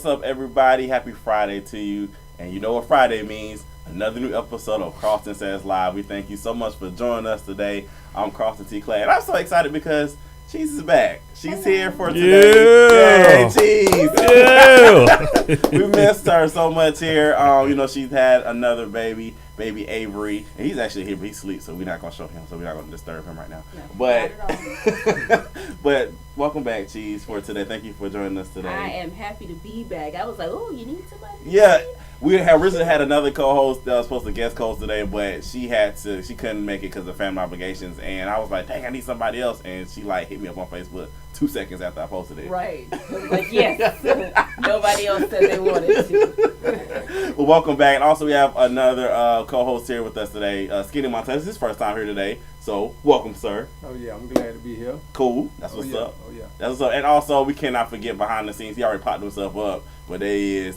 What's up, everybody? Happy Friday to you. And you know what Friday means? Another new episode of Karlton Says Live. We thank you so much for joining us today. I'm Karlton T. Clay, and I'm so excited because Cheese is back. She's here for today. Yeah, Cheese. Yeah. We missed her so much here. She's had another baby Avery, and he's actually here, but he sleeps, so we're not gonna show him, so we're not gonna disturb him right now. No, but welcome back, Cheese, for today. Thank you for joining us today. I am happy to be back. I was like, oh, you need somebody? Yeah. We had originally had another co-host that was supposed to guest host today, but she couldn't make it because of family obligations, and I was like, dang, I need somebody else, and she hit me up on Facebook 2 seconds after I posted it. Right. I was like, yes. Nobody else said they wanted to. Well, welcome back. And also we have another co-host here with us today, Skinny Montez. This is his first time here today, so welcome, sir. Oh yeah, I'm glad to be here. Cool. That's what's up. Oh yeah. That's what's up. And also we cannot forget behind the scenes. He already popped himself up, but there he is.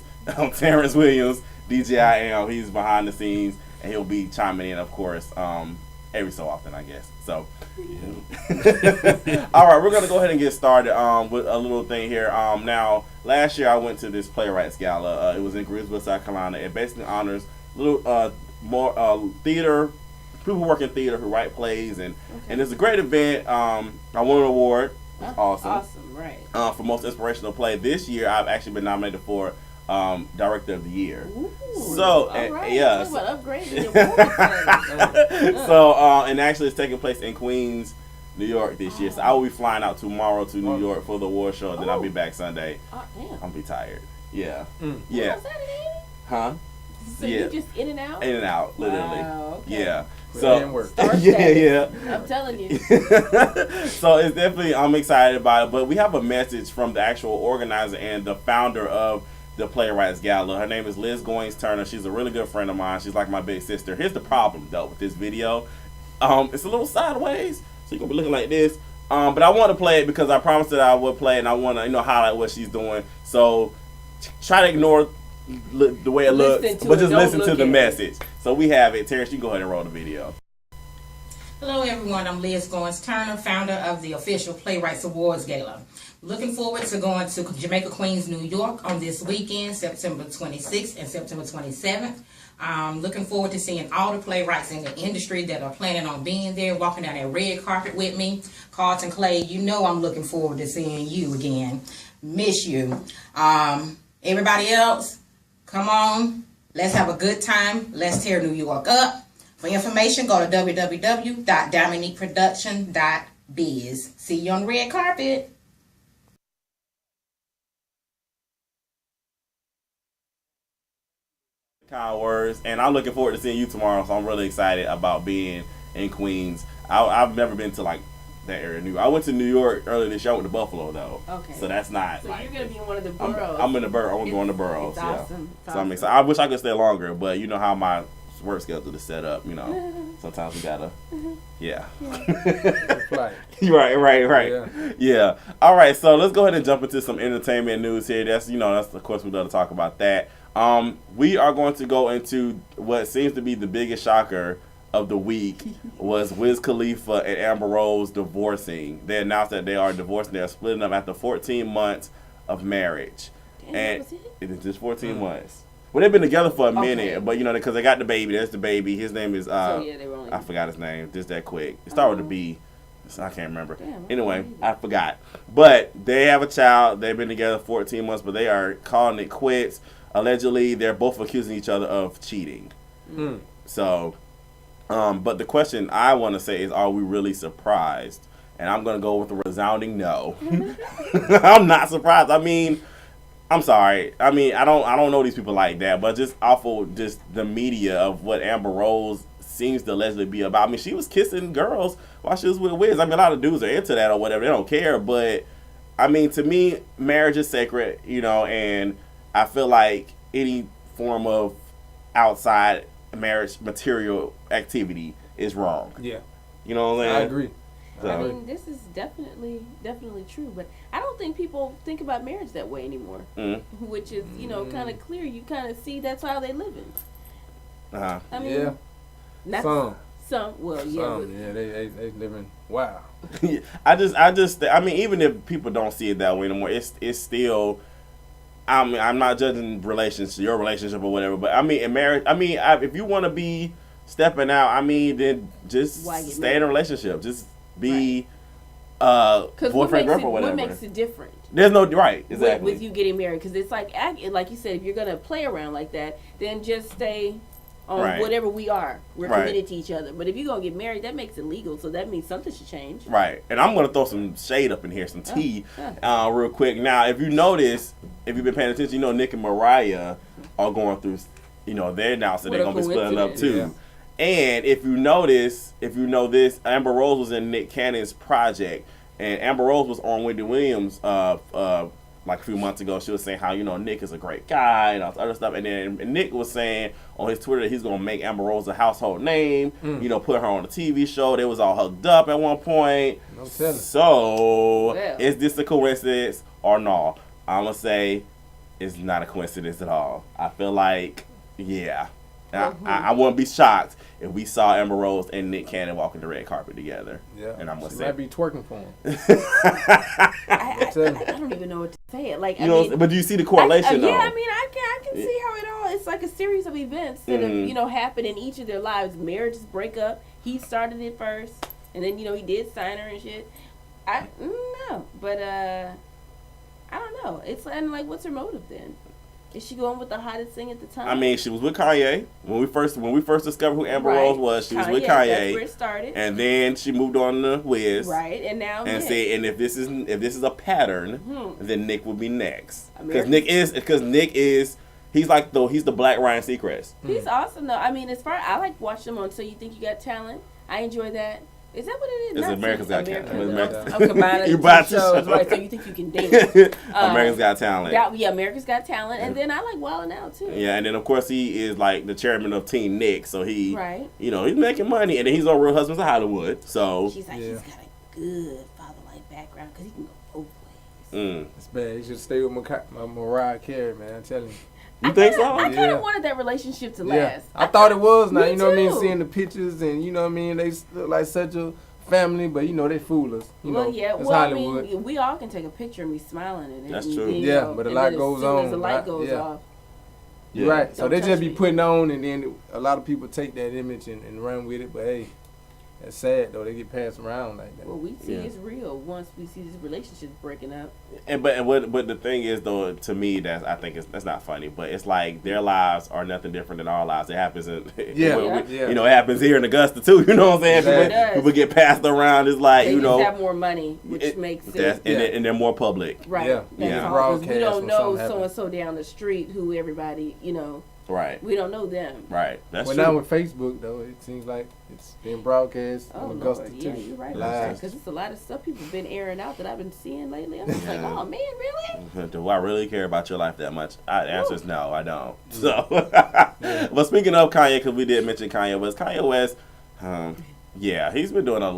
Terrence Williams, DJIM. He's behind the scenes, and he'll be chiming in, of course, every so often, I guess. So, all right, we're gonna go ahead and get started with a little thing here. Now, last year I went to this playwrights gala. It was in Greensboro, South Carolina. It basically honors little more theater people who work in theater who write plays, and it's a great event. I won an award. It's awesome. Awesome, right? For most inspirational play. This year, I've actually been nominated for Director of the Year. Ooh, so yes. Talk about upgrading your So and actually it's taking place in Queens, New York this year. So I will be flying out tomorrow to New York for the award show. Then I'll be back Sunday. Oh, damn. I'll be tired. Yeah. Yeah. Huh? So you just in and out? In and out, literally. Wow, okay. Yeah. So yeah. I'm telling you. So it's definitely, I'm excited about it. But we have a message from the actual organizer and the founder of the Playwrights Gala. Her name is Liz Goins Turner. She's a really good friend of mine. She's like my big sister. Here's the problem though with this video. It's a little sideways, so you're gonna be looking like this. But I want to play it because I promised that I would play it, and I want to highlight what she's doing. So try to ignore the way it looks, but just listen to the message. So we have it. Terrence, you go ahead and roll the video. Hello everyone, I'm Liz Goins Turner, founder of the official Playwrights Awards Gala. Looking forward to going to Jamaica, Queens, New York on this weekend, September 26th and September 27th. Looking forward to seeing all the playwrights in the industry that are planning on being there, walking down that red carpet with me. Karlton Clay, you know I'm looking forward to seeing you again. Miss you. Everybody else, come on. Let's have a good time. Let's tear New York up. For information, go to www.dominiqueproduction.biz. See you on the red carpet. Kind words, and I'm looking forward to seeing you tomorrow. So I'm really excited about being in Queens. I've never been to that area. I went to New York earlier this year. I went to Buffalo though. Okay. So that's not. So you're gonna be in one of the boroughs. I'm in the borough. I'm going to boroughs. It's awesome. So I'm excited. I wish I could stay longer, but you know how my work schedule is set up. Sometimes we gotta. Yeah. Right. Yeah. All right. So let's go ahead and jump into some entertainment news here. That's of course we'd love to talk about that. We are going to go into what seems to be the biggest shocker of the week was Wiz Khalifa and Amber Rose divorcing. They announced that they are divorcing. They're splitting up after 14 months of marriage. Damn, and it is just 14 months. Well, they've been together for a minute, but because they got the baby. There's the baby. His name is I forgot his name. Just that quick. It started with a B. I can't remember. Damn, anyway, I forgot. But they have a child. They've been together 14 months, but they are calling it quits. Allegedly, they're both accusing each other of cheating. So, but the question I want to say is, are we really surprised? And I'm going to go with a resounding no. I'm not surprised. I mean, I'm sorry. I mean, I don't know these people like that, but just awful, just the media of what Amber Rose seems to allegedly be about. I mean, she was kissing girls while she was with Wiz. I mean, a lot of dudes are into that or whatever. They don't care. But, I mean, to me, marriage is sacred, and I feel like any form of outside marriage material activity is wrong. Yeah. You know what I'm saying? I agree. So. I mean, this is definitely true, but I don't think people think about marriage that way anymore. Which is, kind of clear. You kind of see that's how they living. I mean, some. Well, yeah. They living. Wow. I mean, even if people don't see it that way anymore, it's still I'm not judging your relationship or whatever, but I mean, in marriage, I mean, if you want to be stepping out, I mean, then just stay in a relationship. Just be boyfriend, girlfriend, whatever. What makes it different? There's no right, exactly. With you getting married, because it's like you said, if you're gonna play around like that, then just stay on whatever we are. We're committed to each other. But if you're gonna get married, that makes it legal, so that means something should change. Right. And I'm gonna throw some shade up in here, some tea, real quick. Now, if you notice, if you've been paying attention, you know Nick and Mariah are going through, they're now, so they're gonna be splitting up too. Yeah. And if you know this, Amber Rose was in Nick Cannon's project, and Amber Rose was on Wendy Williams like a few months ago. She was saying how, Nick is a great guy and all this other stuff. And then Nick was saying on his Twitter that he's going to make Amber Rose a household name, put her on a TV show. They was all hugged up at one point. So, is this a coincidence or no? I'm going to say it's not a coincidence at all. I feel like, I wouldn't be shocked if we saw Amber Rose and Nick Cannon walking the red carpet together. Yeah, and I'm gonna say might be twerking for him. I don't even know what to say. Like, but do you see the correlation? Though? Yeah, I mean, I can see how it all. It's like a series of events that have happened in each of their lives. Marriages break up. He started it first, and then he did sign her and shit. I don't know, but I don't know. It's like, what's her motive then? Is she going with the hottest thing at the time? I mean, she was with Kanye when we first discovered who Amber Rose was. She was with Kanye. That's where it started. And then she moved on to Wiz. Right, and now and if this is a pattern, then Nick will be next. Because Nick is he's the Black Ryan Seacrest. He's awesome though. I mean, I like watching him on So You Think You Got Talent. I enjoy that. Is that what it is? It's America's Got Talent. I'm combining two shows, right? So You Think You Can Dance. America's Got Talent. America's Got Talent. And then I like Wild 'N Out, too. Yeah, and then, of course, he is, like, the chairman of Team Nick. So he's making money. And then he's on Real Husbands of Hollywood. So she's like, he's got a good father-like background because he can go both ways. It's bad. He should stay with Mariah Carey, man. I'm telling you. You think so? I kind of wanted that relationship to last. I thought it was. Now, you know what I mean? Seeing the pictures and, you know what I mean? They look like such a family, but, they fool us. It's Hollywood. I mean, we all can take a picture and be smiling. And that's true. But a lot goes on. As the light goes off. You're right. So they just be putting on, and then a lot of people take that image and run with it. But, hey, that's sad, though. They get passed around like that. Well, we see it's real once we see these relationships breaking up. But the thing is, though, to me, that's not funny. But it's like their lives are nothing different than our lives. It happens it happens here in Augusta too. You know what I'm saying? People get passed around. It's like they just have more money, which makes sense. And they're more public. Right. Yeah. We don't know so and so down the street who everybody Right. We don't know them. Right. That's true. Now with Facebook, though, it seems like it's being broadcast in Augusta, too. Yeah, you're right. Because it's a lot of stuff people have been airing out that I've been seeing lately. I'm just like, oh, man, really? Do I really care about your life that much? The answer is no, I don't. So, but speaking of Kanye, because we did mention Kanye West, he's been doing a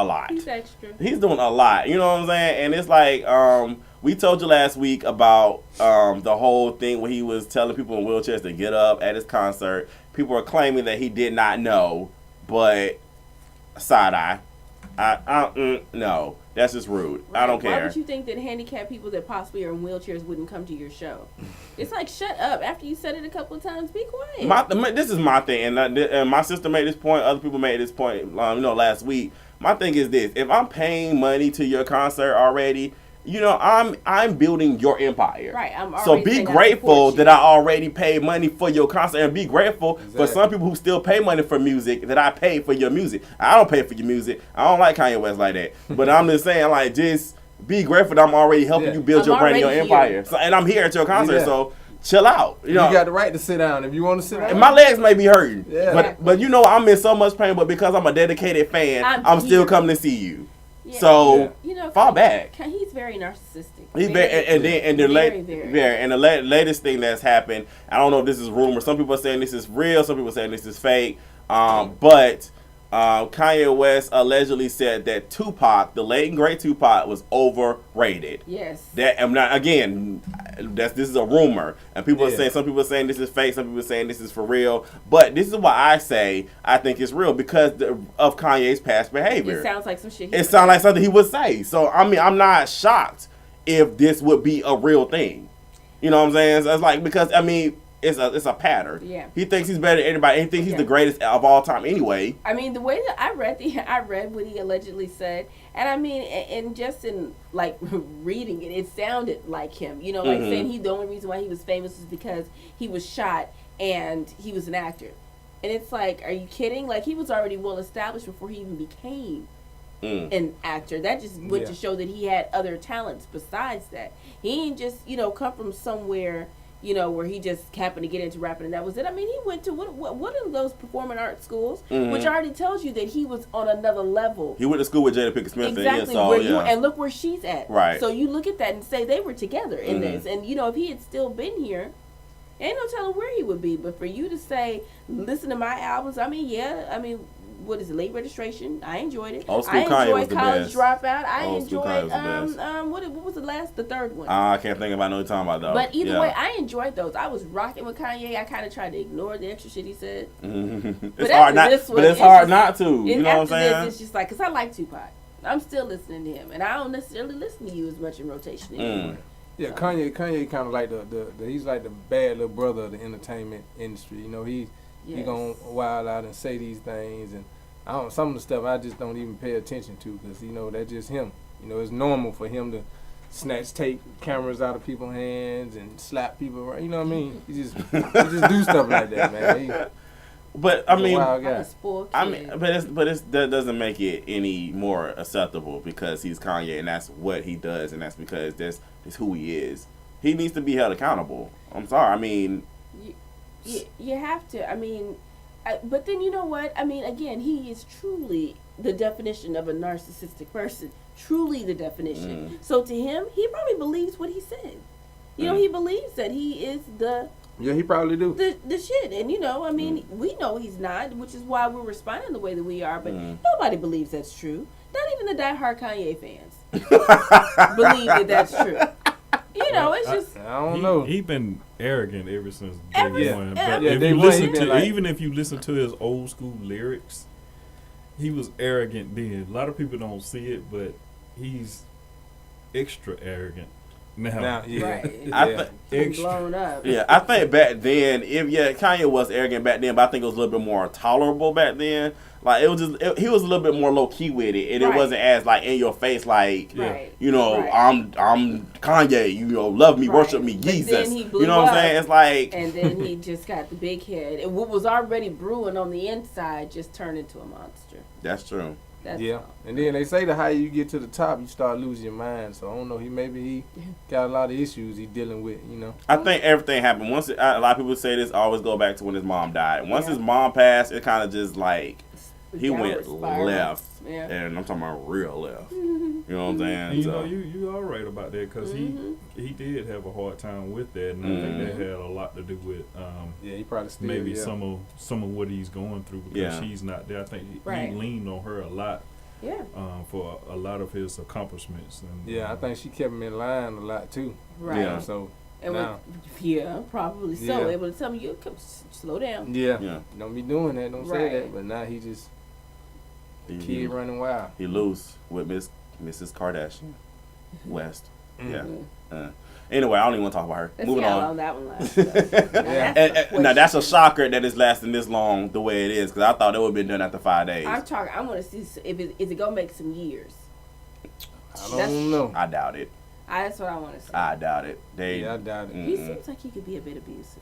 lot. He's extra. He's doing a lot. You know what I'm saying? And it's like, we told you last week about the whole thing where he was telling people in wheelchairs to get up at his concert. People are claiming that he did not know, but side-eye. No, that's just rude. Right. I don't care. Why would you think that handicapped people that possibly are in wheelchairs wouldn't come to your show? It's like, shut up. After you said it a couple of times, be quiet. This is my thing, and my sister made this point. Other people made this point, last week. My thing is this: if I'm paying money to your concert already, I'm building your empire. Right. So be grateful that I already paid money for your concert, and be grateful for some people who still pay money for music that I paid for your music. I don't pay for your music. I don't like Kanye West like that. But I'm just saying, like, just be grateful that I'm already helping you build your brand and your empire. So, and I'm here at your concert, so chill out. You got the right to sit down if you want to sit down. And my legs may be hurting, but I'm in so much pain. But because I'm a dedicated fan, I'm still coming to see you. Yeah. So fall back. He's very narcissistic. He's the latest thing that's happened. I don't know if this is rumor. Some people are saying this is real. Some people are saying this is fake. But Kanye West allegedly said that Tupac, the late and great Tupac, was overrated. Yes. This is a rumor, and people are saying, some people are saying this is fake, some people are saying this is for real. But this is why I say I think it's real, because of Kanye's past behavior. It sounds like some shit. It sounds like something he would say. So I mean, I'm not shocked if this would be a real thing. You know what I'm saying? So it's like, because I mean, it's a pattern. Yeah. He thinks he's better than anybody. He thinks he's the greatest of all time anyway. I mean, the way that I read what he allegedly said, and I mean, and just in like reading it, it sounded like him. You know, like saying the only reason why he was famous is because he was shot and he was an actor. And it's like, are you kidding? Like, he was already well established before he even became an actor. That just went to show that he had other talents besides that. He ain't just, come from somewhere, where he just happened to get into rapping and that was it. I mean, he went to one of those performing arts schools, which already tells you that he was on another level. He went to school with Jada Pinkett Smith. Exactly. And look where she's at. Right. So you look at that and say they were together in this. And, if he had still been here, ain't no telling where he would be. But for you to say, listen to my albums, what is it, Late Registration? I enjoyed it. Old School I Kanye enjoyed was the College best. Dropout. I Old School Kanye was the best. What was the third one? I can't think about what you're talking about though. But either way, I enjoyed those. I was rocking with Kanye. I kind of tried to ignore the extra shit he said. It's hard not, but it's hard not to. You know what I'm saying? It's just like, because I like Tupac. I'm still listening to him, and I don't necessarily listen to you as much in rotation anymore. Yeah, Kanye kind of like the he's like the bad little brother of the entertainment industry. He gonna wild out and say these things, and some of the stuff I just don't even pay attention to, because that's just him. It's normal for him to take cameras out of people's hands and slap people around. You know what I mean? He just do stuff like that, man. But I mean, that doesn't make it any more acceptable because he's Kanye and that's what he does, and that's because that's who he is. He needs to be held accountable. I'm sorry. I mean, you have to. I mean, but then you know what? I mean, again, he is truly the definition of a narcissistic person. Truly the definition. So to him, he probably believes what he said. He believes that he is the. Yeah, he probably do. The shit. And, we know he's not, which is why we're responding the way that we are. But nobody believes that's true. Not even the diehard Kanye fans believe that's true. It's just... I don't know. He been arrogant ever since day one. But even if you listen to his old school lyrics, he was arrogant then. A lot of people don't see it, but he's extra arrogant. Now, right. Blown up. Yeah, I think back then, Kanye was arrogant back then, but I think it was a little bit more tolerable back then. Like, it was just, he was a little bit more low key with it, and it wasn't as like in your face, like, I'm Kanye, love me, worship me, Jesus. You know what I'm saying? It's like, and then he just got the big head, and what was already brewing on the inside just turned into a monster. That's true. And then they say the higher you get to the top, you start losing your mind. So I don't know. He got a lot of issues he's dealing with. I think everything happened once. A lot of people say this. Always go back to when his mom died. Once his mom passed, it kind of just like he went left, and I'm talking about real left. You know what I'm saying? And you all right about that because he did have a hard time with that, and I think that had a lot to do with he probably still, maybe some of what he's going through because she's not there. I think he leaned on her a lot. For a lot of his accomplishments. And, I think she kept him in line a lot too. Right. Yeah. So probably so. Able to tell me, you slow down. Yeah. Don't be doing that. Don't say that. But now he just kid running wild. He loose with Mrs. Kardashian West. Anyway, I don't even want to talk about her. Let's Moving on. That one lasts. Now that's a shocker that it's lasting this long the way it is, because I thought it would have been done after 5 days. I want to see if is it gonna make some years. I don't know. I doubt it. That's what I want to see. I doubt it. I doubt it. He seems like he could be a bit abusive.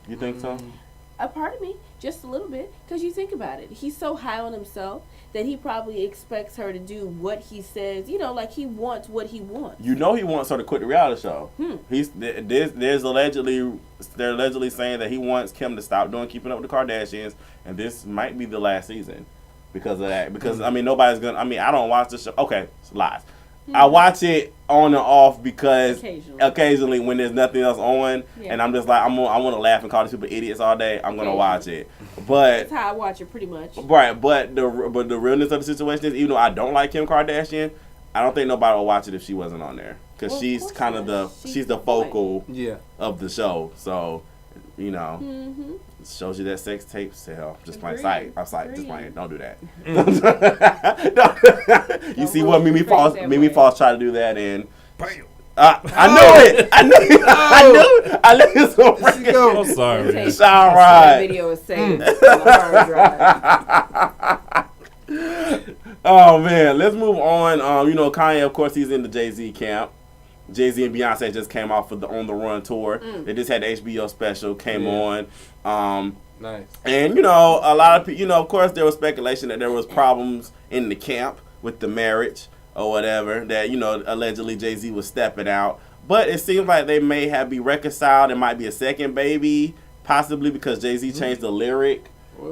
You think so? A part of me, just a little bit, because you think about it. He's so high on himself that he probably expects her to do what he says. Like he wants what he wants. He wants her to quit the reality show. They're allegedly saying that he wants Kim to stop doing Keeping Up with the Kardashians, and this might be the last season because of that. Because nobody's gonna. I don't watch the show. Okay, it's lies. I watch it on and off because occasionally when there's nothing else on, and I'm just like I want to laugh and call these people idiots all day. I'm gonna watch it, but that's how I watch it pretty much. Right, but the realness of the situation is, even though I don't like Kim Kardashian, I don't think nobody would watch it if she wasn't on there, because she's kind of she's the focal of the show. So shows you that sex tapes sell. Just playing sight. I'm sorry, just playing. Don't do that. You see what Mimi Falls tried to do that, and I knew it. I knew it. I knew it was going to break it. I'm sorry. It's all right. That video is saved on the hard drive. Oh, man. Let's move on. Kanye, of course, he's in the Jay-Z camp. Jay-Z and Beyonce just came off of the On the Run tour. They just had the HBO special, came on. Nice. And, a lot of people, of course, there was speculation that there was problems in the camp with the marriage or whatever, that, allegedly Jay-Z was stepping out. But it seems like they may have be reconciled. It might be a second baby, possibly because Jay-Z changed the lyric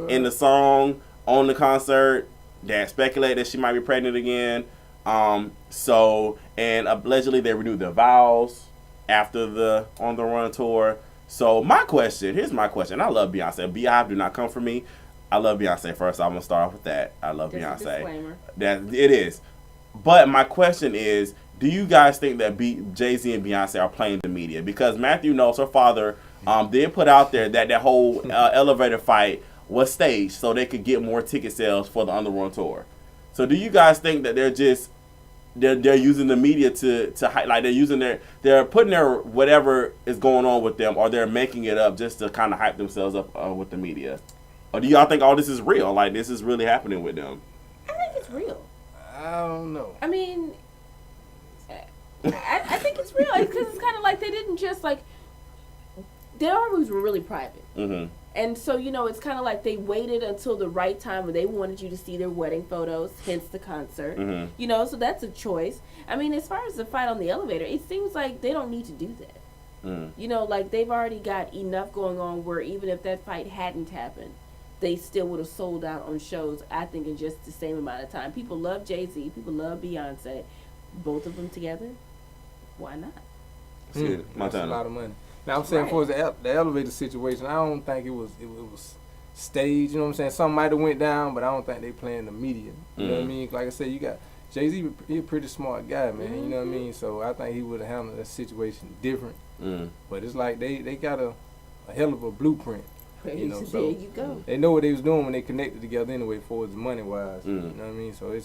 in the song on the concert that speculated that she might be pregnant again. And allegedly they renewed their vows after the On the Run tour. So here's my question. I love Beyonce. Beehive do not come for me. I love Beyonce first. I'm going to start off with that. I love Beyonce. Disclaimer. That it is. But my question is, do you guys think that Jay-Z and Beyonce are playing the media? Because Matthew knows her father did put out there that whole elevator fight was staged so they could get more ticket sales for the On the Run tour. So do you guys think that they're using the media to like they're putting their whatever is going on with them, or they're making it up just to kind of hype themselves up with the media? Or do y'all think all this is real? Like this is really happening with them? I think it's real. I don't know. I mean, I think it's real because it's kind of like they didn't just like. They always were really private. Mm-hmm. And so, it's kind of like they waited until the right time when they wanted you to see their wedding photos, hence the concert. Mm-hmm. So that's a choice. I mean, as far as the fight on the elevator, it seems like they don't need to do that. Like they've already got enough going on where even if that fight hadn't happened, they still would have sold out on shows, I think, in just the same amount of time. People love Jay-Z. People love Beyonce. Both of them together, why not? That's a lot of money. Now I'm saying for the elevator situation, I don't think it was staged. You know what I'm saying? Something might have went down, but I don't think they playing the media. You know what I mean? Like I said, you got Jay-Z. He a pretty smart guy, man. You know what I mean? So I think he would have handled that situation different. But it's like they got a hell of a blueprint. So there you go. They know what they was doing when they connected together anyway, for as money wise. You know what I mean? So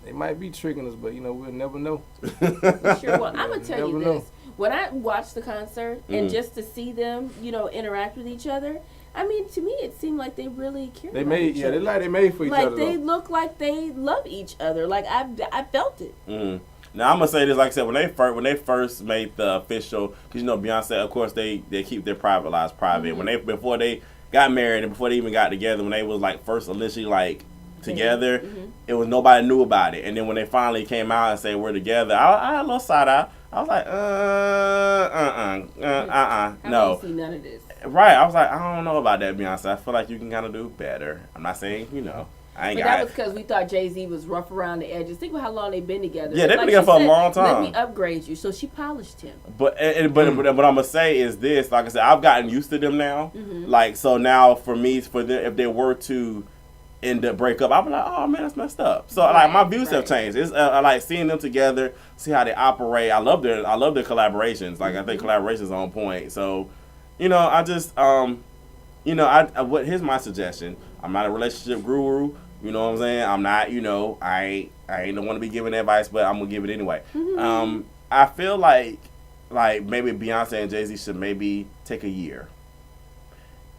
they might be tricking us, but we'll never know. Sure. Well, I'm gonna tell you this. When I watched the concert and just to see them, interact with each other, I mean, to me, it seemed like they really cared. They made for each other. Like they look like they love each other. Like I felt it. Now I'm gonna say this, like I said, when they first made the official, because Beyonce, of course, they keep their private lives private. Mm-hmm. Before they got married and before they even got together, when they was like first initially like together, it was nobody knew about it. And then when they finally came out and said we're together, I had a little side eye. I was like, no. I see none of this. Right. I was like, I don't know about that, Beyonce. I feel like you can kind of do better. I'm not saying, I ain't got it. But that was because we thought Jay-Z was rough around the edges. Think about how long they've been together. Yeah, they've been together for a long time. Let me upgrade you. So she polished him. But what I'm going to say is this. Like I said, I've gotten used to them now. Mm-hmm. Like, so now for them, if they were to end up break up, I'll be like, oh man, that's messed up. So like my views have changed. It's I like seeing them together, see how they operate. I love their collaborations. Like I think collaborations are on point. So, I just here's my suggestion. I'm not a relationship guru. You know what I'm saying? I'm not. I ain't the one to be giving advice, but I'm gonna give it anyway. Mm-hmm. I feel like maybe Beyonce and Jay-Z should maybe take a year.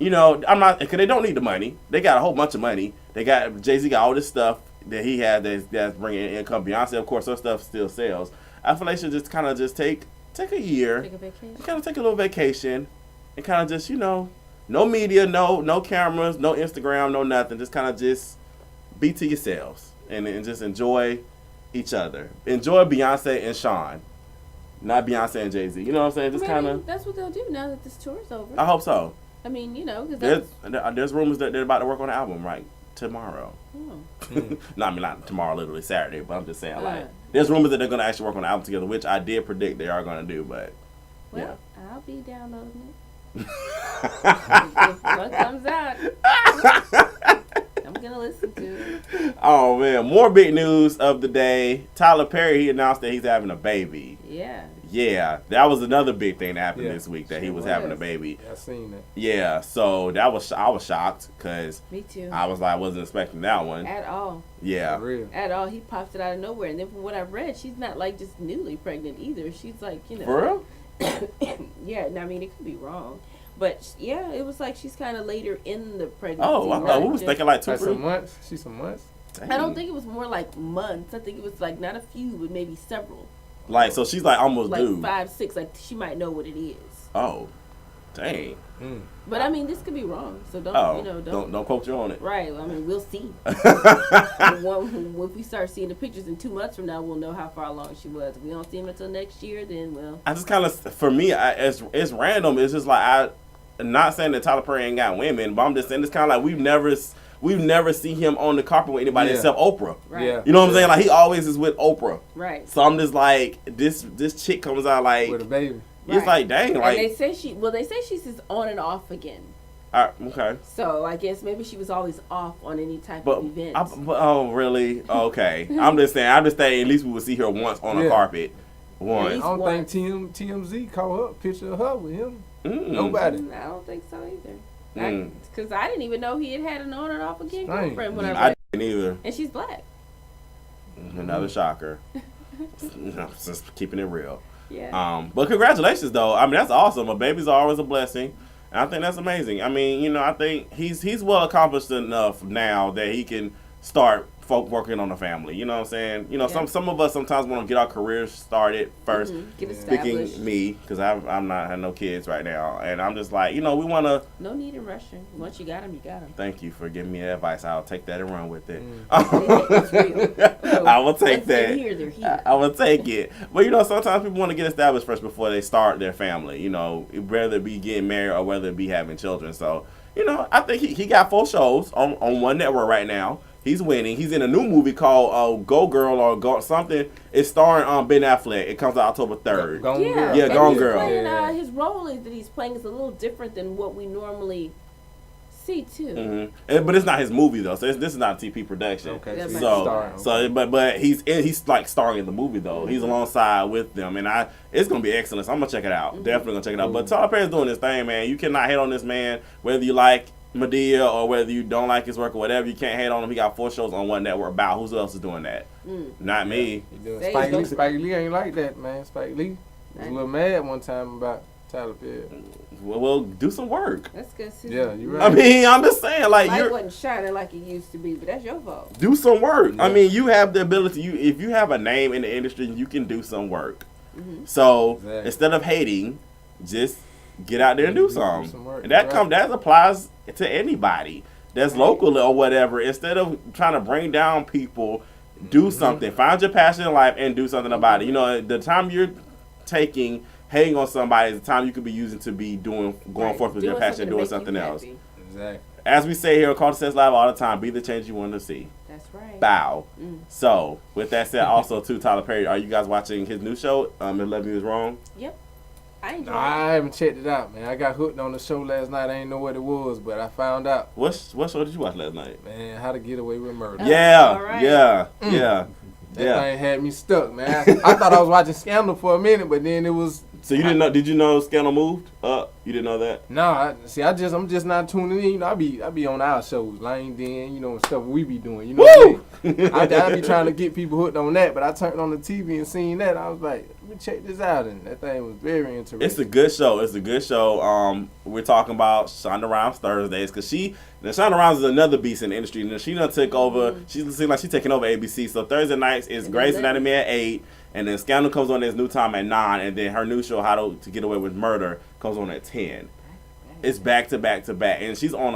I'm not, because they don't need the money. They got a whole bunch of money. Jay-Z got all this stuff that he had that's bringing in income. Beyonce, of course, her stuff still sells. I feel like they should just kind of just take a year. Take a vacation. Kind of take a little vacation and kind of just, no media, no cameras, no Instagram, no nothing. Just kind of just be to yourselves and just enjoy each other. Enjoy Beyonce and Sean, not Beyonce and Jay-Z. You know what I'm saying? Just kind of. That's what they'll do now that this tour's over. I hope so. I mean, because there's rumors that they're about to work on an album tomorrow. Oh. No, I mean not tomorrow, literally Saturday. But I'm just saying, there's rumors that they're going to actually work on an album together, which I did predict they are going to do. But I'll be downloading it. If what comes out, I'm gonna listen to it. Oh man, more big news of the day. Tyler Perry, he announced that he's having a baby. Yeah. Yeah, that was another big thing that happened this week, that he was having a baby. Yeah, I seen that. Yeah, so I was shocked because me too. I wasn't expecting that one at all. Yeah, For real. At all. He popped it out of nowhere, and then from what I've read, she's not like just newly pregnant either. She's like, you know. For real? Yeah, I mean, it could be wrong. But yeah, it was like she's kind of later in the pregnancy. Oh, I thought we was thinking like 2 some months. She's some months. Dang. I don't think it was more like months. I think it was like not a few, but maybe several. Like, so she's like almost like due. 5, 6. Like she might know what it is. Oh, dang. But I mean, this could be wrong. So don't don't quote you on it. Right. I mean, we'll see. If we start seeing the pictures in 2 months from now, we'll know how far along she was. If we don't see them until next year, then I just kind of, for me, it's random. It's just like I'm not saying that Tyler Perry ain't got women, but I'm just saying it's kind of like we've never seen him on the carpet with anybody except Oprah. Right. Yeah. You know what I'm saying? Like he always is with Oprah. Right. So I'm just like this chick comes out like With a baby. It's like dang, like and they say she's just on and off again. Okay. So I guess maybe she was always off on any type of event. Oh really? Okay. I'm just saying at least we would see her once on a carpet. Once. I don't think TMZ caught her a picture of her with him. Nobody. I don't think so either. Because I didn't even know he had an on and off again girlfriend when I didn't either. And she's black. Another shocker. Just keeping it real. Yeah. But congratulations though. I mean that's awesome. A baby's always a blessing. And I think that's amazing. I mean, you know, I think he's well accomplished enough now that he can start working on a family. You know what I'm saying? You know, some of us sometimes want to get our careers started first. Get established. Speaking me, because I'm not have no kids right now, and I'm just like, you know, we want to. No need in rushing. Once you got them, you got them. Thank you for giving me advice. I'll take that and run with it. So I will take that. They're here. I will take it. But you know, sometimes people want to get established first before they start their family. You know, whether it be getting married or whether it be having children. So you know, I think he got 4 shows on one network right now. He's winning. He's in a new movie called Go Girl or Go something. It's starring Ben Affleck. It comes out October 3rd. Gone Girl. Yeah, Gone Girl. His role that he's playing is a little different than what we normally see too. But it's not his movie though. So this is not a TP production. Okay. But he's like starring in the movie though. He's alongside with them, and it's gonna be excellent. So I'm gonna check it out. Definitely gonna check it out. But Tyler Perry's doing this thing, man. You cannot hate on this man, whether you like Medea or whether you don't like his work or whatever. You can't hate on him. He got 4 shows on one network. About who else is doing that? Not me. Spike Lee ain't like that, man. Spike Lee was a little mad one time about Tyler Perry. Well, do some work. That's good. Yeah, you're right. I mean, I'm just saying, like light wasn't shining like it used to be, but that's your fault. Do some work. Yeah. I mean, you have the ability. If you have a name in the industry, you can do some work. So instead of hating, just get out there and do something. And that applies to anybody that's local or whatever. Instead of trying to bring down people, do something. Find your passion in life and do something about it. You know, the time you're taking hating on somebody is the time you could be using to be going forth with your passion and doing something else. Exactly. As we say here on Karlton Says Live all the time, be the change you want to see. That's right. Bow. So, with that said, also too, Tyler Perry, are you guys watching his new show, 11 Is Wrong? Yep. I enjoyed it. I haven't checked it out, man. I got hooked on the show last night. I ain't know what it was, but I found out. What show did you watch last night? Man, How to Get Away with Murder. Yeah. That thing had me stuck, man. I thought I was watching Scandal for a minute, but then it was. So you didn't know? Did you know Scandal moved up? You didn't know that? No, I'm just not tuning in. You know, I be on our shows, Lane Den, you know, and stuff we be doing. You know what I mean? I be trying to get people hooked on that, but I turned on the TV and seen that. I was like, let me check this out, and that thing was very interesting. It's a good show. We're talking about Shonda Rhimes Thursdays because Shonda Rhimes is another beast in the industry. And she done took over. She seems like she's taking over ABC. So Thursday nights is Grey's Anatomy at 8. And then Scandal comes on at its new time at 9, and then her new show, How to Get Away with Murder, comes on at 10. It's back to back to back, and she's on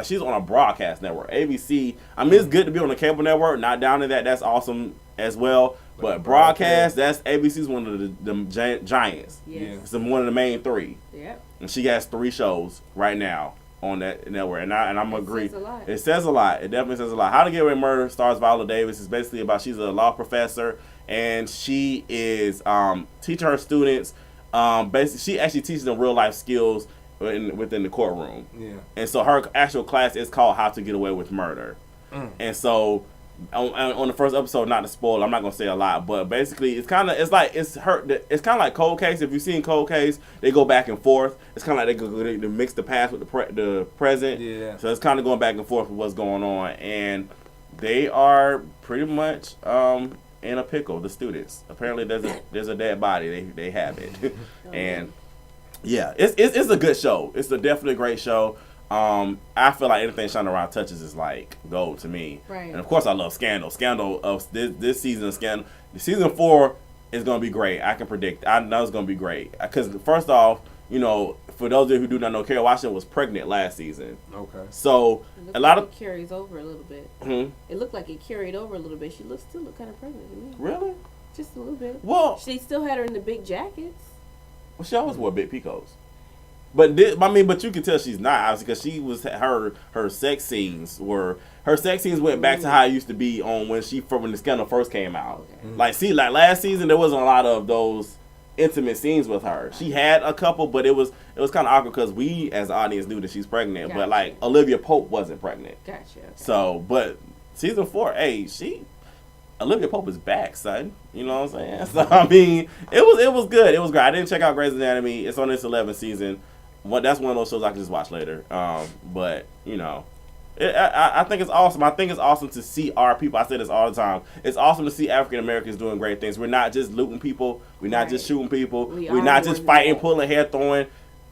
she's on a broadcast network. ABC, I mean, it's good to be on a cable network. Not down to that, that's awesome as well. But broadcast, that's ABC's one of the giants. Yes. It's one of the main 3. Yep. And she has 3 shows right now on that network, and I'm agree. It says a lot. It definitely says a lot. How to Get Away with Murder stars Viola Davis. It's basically about she's a law professor. And she is teaching her students. Basically, she actually teaches them real life skills within the courtroom. Yeah. And so her actual class is called How to Get Away with Murder. And so on the first episode, not to spoil, I'm not gonna say a lot, but basically it's kind of like Cold Case. If you've seen Cold Case, they go back and forth. It's kind of like they mix the past with the present. Yeah. So it's kind of going back and forth with what's going on, and they are pretty much in a pickle. The students, apparently there's a dead body. They have it, and yeah, it's a good show. It's a definitely great show. I feel like anything Shonda Rhimes touches is like gold to me. Right. And of course I love Scandal. Scandal of this season of Scandal. Season 4 is gonna be great. I can predict. I know it's gonna be great. Because first off, for those of you who do not know, Kerry Washington was pregnant last season. Okay. So a lot of it carries over a little bit. It looked like it carried over a little bit. She still looked kind of pregnant to me. Really? Just a little bit. Well, she still had her in the big jackets. Well, she always wore big peacocks. But you can tell she's not, obviously, because she was her sex scenes went back to how it used to be on when the Scandal first came out. Okay. Like last season there wasn't a lot of those intimate scenes with her. She had a couple, but it was kind of awkward because we as the audience knew that she's pregnant, Gotcha. But like Olivia Pope wasn't pregnant. Gotcha. Okay. So, but season 4, Olivia Pope is back, son. You know what I'm saying? So I mean, it was good. It was great. I didn't check out Grey's Anatomy. It's on its 11th season. That's one of those shows I can just watch later. But I think it's awesome. I think it's awesome to see our people. I say this all the time. It's awesome to see African Americans doing great things. We're not just looting people. We're not just shooting people. We're not just fighting, pulling hair, throwing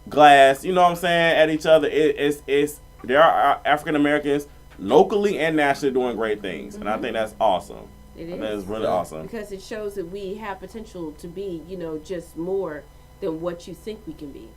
glass. You know what I'm saying, at each other. There are African Americans locally and nationally doing great things, and I think that's awesome. It is. That is really awesome because it shows that we have potential to be, just more than what you think we can be.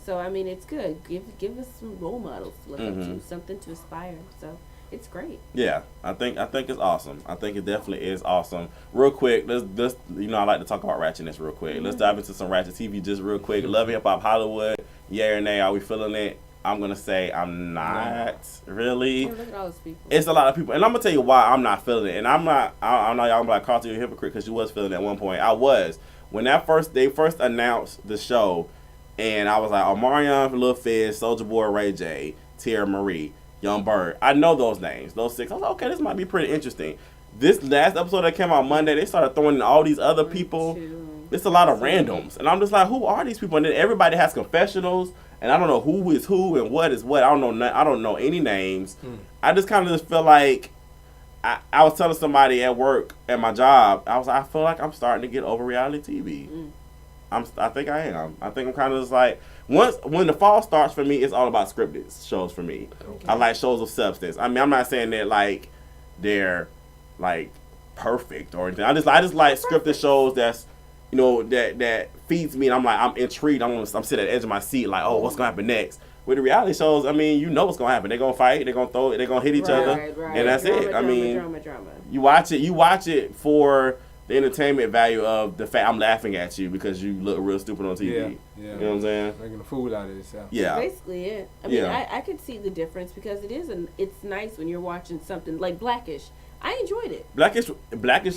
So I mean, it's good. Give us some role models to look up to, something to aspire. So it's great. Yeah, I think it's awesome. I think it definitely is awesome. Real quick, let's I like to talk about ratchetness real quick. Let's dive into some ratchet TV just real quick. Love Hip Hop Hollywood. Yeah or nay? Are we feeling it? I'm gonna say I'm not really. Look at all those people. It's a lot of people, and I'm gonna tell you why I'm not feeling it. And I know y'all gonna be like, Karlton, you're a hypocrite because you was feeling it at one point. I was. When they first announced the show, and I was like, Omarion, Lil Fizz, Soulja Boy, Ray J, Tierra Marie, Young Bird. I know those names, those 6. I was like, okay, this might be pretty interesting. This last episode that came out Monday, they started throwing in all these other people. It's a lot of randoms, and I'm just like, who are these people? And then everybody has confessionals, and I don't know who is who and what is what. I don't know any names. I just kind of just feel like. I was telling somebody at work, at my job, I feel like I'm starting to get over reality TV. I think I am. I think I'm kind of just like, when the fall starts for me, it's all about scripted shows for me. Okay. I like shows of substance. I mean, I'm not saying that like they're like perfect or anything. I just like scripted shows that's, that feeds me, and I'm intrigued. I'm sitting at the edge of my seat like, oh, what's gonna happen next? With the reality shows, I mean, what's gonna happen. They're gonna fight. They're gonna throw it. They're gonna hit each other, and that's it. I mean, drama. You watch it for the entertainment value of the fact I'm laughing at you because you look real stupid on TV. Yeah. You know what I'm saying? Making a fool out of yourself. Yeah. That's basically it. I mean, I could see the difference because it's nice when you're watching something like Blackish. I enjoyed it. Blackish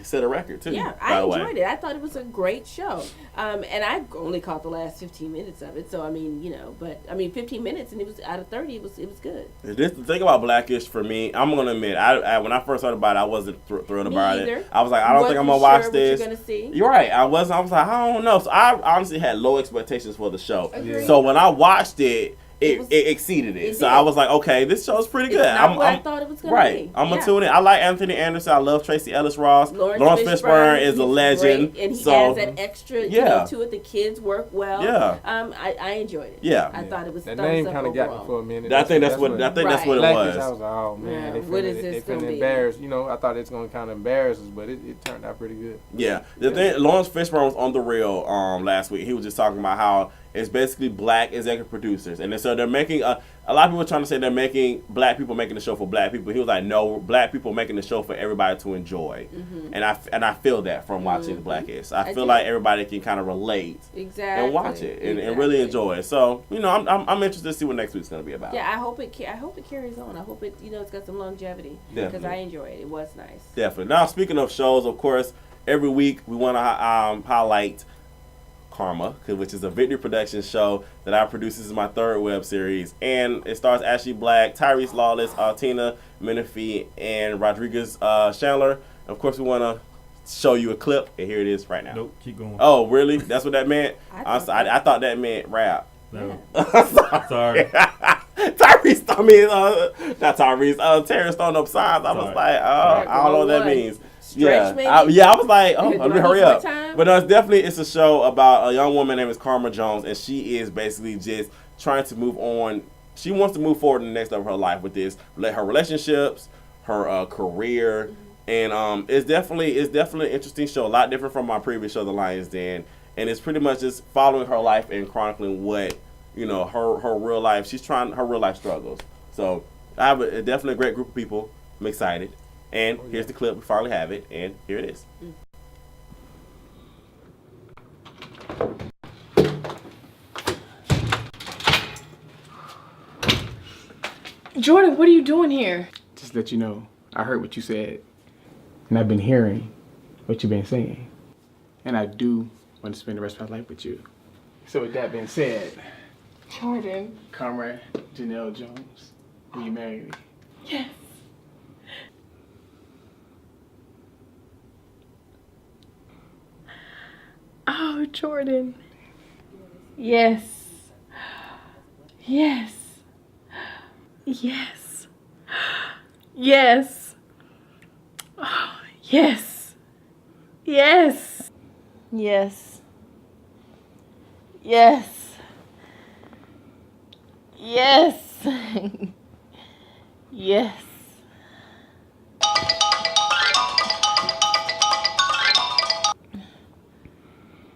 set a record too. Yeah, I enjoyed it. I thought it was a great show. And I only caught the last 15 minutes of it. So I mean, 15 minutes, and it was out of 30. It was good. The thing about Blackish for me, I'm gonna admit, I when I first heard about it, I wasn't thrilled about it. I was like, I don't think I'm gonna watch this. What you're gonna see. You're right. I was like, I don't know. So I honestly had low expectations for the show. Agreed. So when I watched it. It exceeded it. So I was like, okay, this show's pretty good. I thought it was going to be. I'm going to tune in. I like Anthony Anderson. I love Tracy Ellis Ross. Lawrence Fishburne is a legend. Great. And he adds that extra to it. The kids work well. Yeah. I enjoyed it. Yeah. I thought it was that name kind of got me for a minute. I think that's what it was. I was like, oh man, what is this going to be? Embarrassed. I thought it's going to kind of embarrass us, but it turned out pretty good. Yeah. The thing, Lawrence Fishburne was on The Real last week. He was just talking about how it's basically black executive producers, and so they're making a lot of people are trying to say they're making black people making the show for black people. He was like, no, black people making the show for everybody to enjoy, and I feel that from watching Blackish. I feel like everybody can kind of relate and watch it and really enjoy it. So I'm interested to see what next week's going to be about. Yeah, I hope it carries on. I hope it it's got some longevity because I enjoy it. It was nice. Definitely. Now speaking of shows, of course, every week we want to highlight Karma, which is a Victory Production show that I produce. This is my third web series, and it stars Ashley Black, Tyrese Lawless, Tina Menifee, and Rodriguez Chandler. Of course, we want to show you a clip, and here it is right now. Nope, keep going. Oh, really? That's what that meant? I thought that meant rap. No. Sorry. Tyrese, not Tyrese. Terrence throwing up signs. I was like, I don't know what that means. Stretch, maybe? I was like, let me hurry up. Time? But no, it's a show about a young woman named Karma Jones, and she is basically just trying to move on. She wants to move forward in the next level of her life with this, her relationships, her career, and it's definitely an interesting show. A lot different from my previous show, The Lion's Den, and it's pretty much just following her life and chronicling what her real life. Her real life struggles. So I have definitely a great group of people. I'm excited. And here's the clip. We finally have it, and here it is. Jordan, what are you doing here? Just to let you know, I heard what you said, and I've been hearing what you've been saying. And I do want to spend the rest of my life with you. So with that being said, Jordan. Comrade Janelle Jones, will you marry me? Yes. Oh, Jordan. Yes. Yes. Yes. Yes. Oh, yes. Yes. Yes. Yes. Yes. Yes.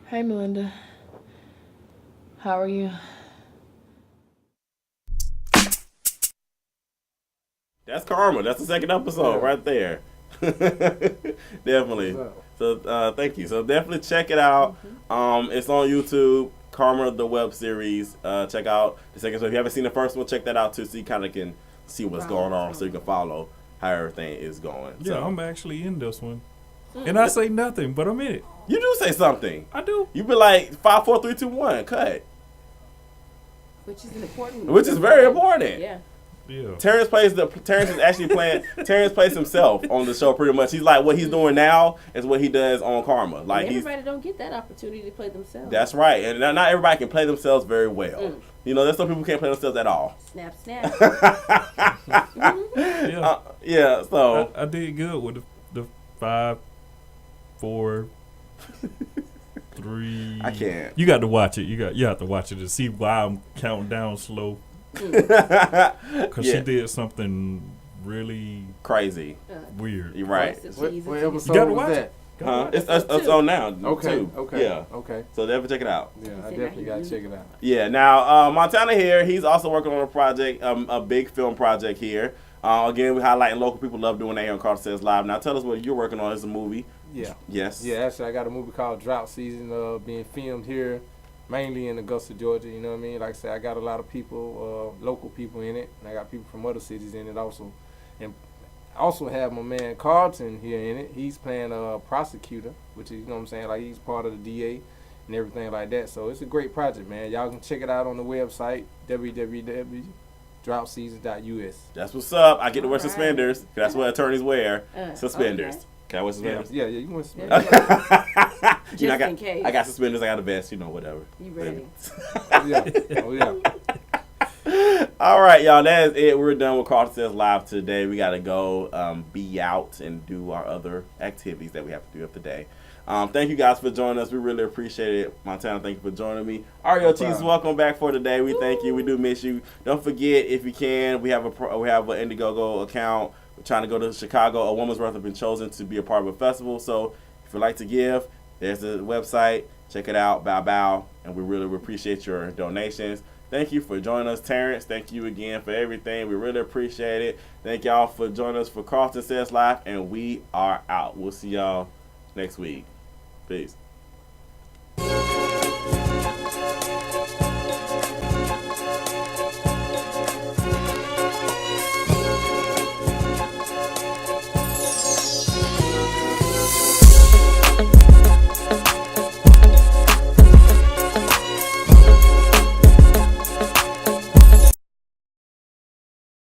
Hey, Melinda. How are you? That's Karma. That's the second episode right there. Definitely. So thank you. So definitely check it out. It's on YouTube. Karma, the web series. Check out the second. So if you haven't seen the first one, check that out too, so you kind of can see what's going on, so you can follow how everything is going. Yeah, so. I'm actually in this one, and I say nothing, but I'm in it. You do say something. I do. You be like 5, 4, 3, 2, 1. Cut. Which is important. Which is very important. Yeah. Yeah. Terrence is actually playing. Terrence plays himself on the show pretty much. He's like, what he's doing now is what he does on Karma. Like everybody don't get that opportunity to play themselves. That's right, and not everybody can play themselves very well. There's some people who can't play themselves at all. Snap, snap. Yeah. So I did good with the 5, 4, 3. I can't. You got to watch it. You have to watch it to see why I'm counting down slow. Because she did something really crazy, weird. You're right. What episode You gotta was watch that? It's on now. Okay. Too. Okay. Yeah. Okay. So definitely check it out. Yeah, I definitely gotta check it out. Yeah. Now Montana here. He's also working on a project, a big film project here. Again, we highlighting local people. Love doing that here on Karlton Says Live. Now tell us what you're working on. It's a movie. Yeah. Yes. Yeah. Actually, I got a movie called Drought Season, being filmed here, mainly in Augusta, Georgia. You know what I mean? Like I said, I got a lot of people, local people in it, and I got people from other cities in it also. And I also have my man Karlton here in it. He's playing a prosecutor, which is, you know what I'm saying, like he's part of the DA and everything like that. So it's a great project, man. Y'all can check it out on the website, www.droughtseason.us. That's what's up. I get to wear suspenders. That's what attorneys wear. Suspenders. Okay. Can I wear suspenders? Yeah, you can wear suspenders. Just in case. I got suspenders. I got a vest. Whatever. You ready? Oh, yeah. All right, y'all. That is it. We're done with Karlton Says Live today. We got to go be out and do our other activities that we have to do up today. Thank you guys for joining us. We really appreciate it. Montana, thank you for joining me. Ariel Cheese, welcome back for today. We thank you. We do miss you. Don't forget, if you can, we have an Indiegogo account. We're trying to go to Chicago. A woman's worth have been chosen to be a part of a festival. So if you'd like to give, there's the website. Check it out. Bow, bow. And we really appreciate your donations. Thank you for joining us, Terrence. Thank you again for everything. We really appreciate it. Thank y'all for joining us for Karlton Says Live. And we are out. We'll see y'all next week. Peace.